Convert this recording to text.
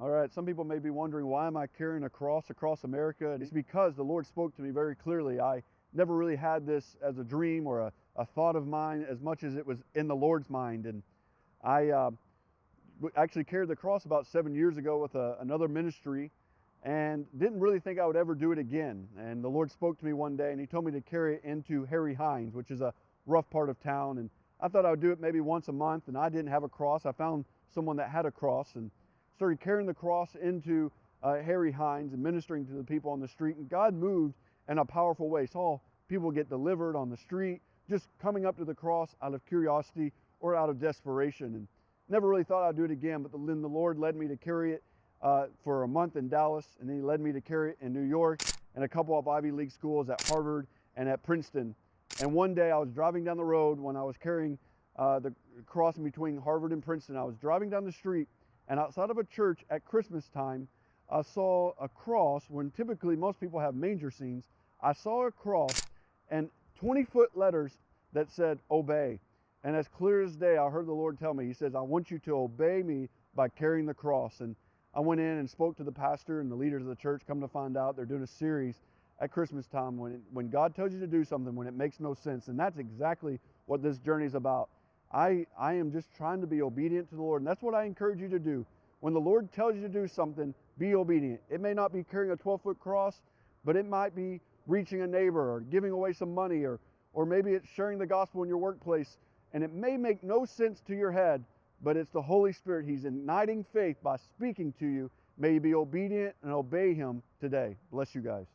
All right, some people may be wondering, why am I carrying a cross across America? And it's because the Lord spoke to me very clearly. I never really had this as a dream or a thought of mine as much as it was in the Lord's mind. And I actually carried the cross about 7 years ago with another ministry and didn't really think I would ever do it again. And the Lord spoke to me one day and he told me to carry it into Harry Hines, which is a rough part of town. And I thought I would do it maybe once a month, and I didn't have a cross. I found someone that had a cross and started carrying the cross into Harry Hines and ministering to the people on the street. And God moved in a powerful way. Saw people get delivered on the street, just coming up to the cross out of curiosity or out of desperation. And never really thought I'd do it again, but then the Lord led me to carry it for a month in Dallas, and then he led me to carry it in New York and a couple of Ivy League schools at Harvard and at Princeton. And one day I was driving down the road when I was carrying the cross in between Harvard and Princeton. I was driving down the street, and outside of a church at Christmas time, I saw a cross when typically most people have manger scenes. I saw a cross and 20-foot letters that said, "Obey." And as clear as day, I heard the Lord tell me, he says, "I want you to obey me by carrying the cross." And I went in and spoke to the pastor and the leaders of the church. Come to find out, they're doing a series at Christmas time when God tells you to do something, when it makes no sense. And that's exactly what this journey is about. I am just trying to be obedient to the Lord. And that's what I encourage you to do. When the Lord tells you to do something, be obedient. It may not be carrying a 12-foot cross, but it might be reaching a neighbor or giving away some money, or maybe it's sharing the gospel in your workplace. And it may make no sense to your head, but it's the Holy Spirit. He's igniting faith by speaking to you. May you be obedient and obey him today. Bless you guys.